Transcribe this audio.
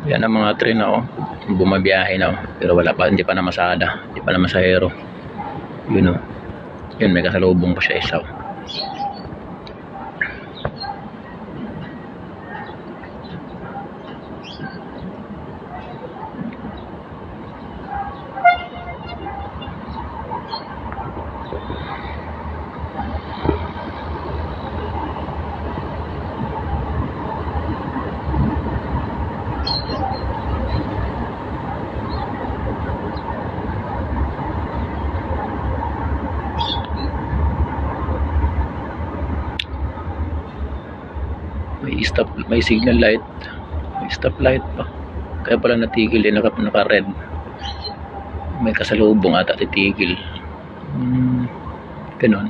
Yan ang mga train na bumabiyahe na pero wala pa, hindi pa namasada, hindi pa namasahero. Yun yun, may kasalubong pa siya isa. May signal light, may stop light pa, kaya pala natigil din, naka red. May kasalubong ata titigil, ganon.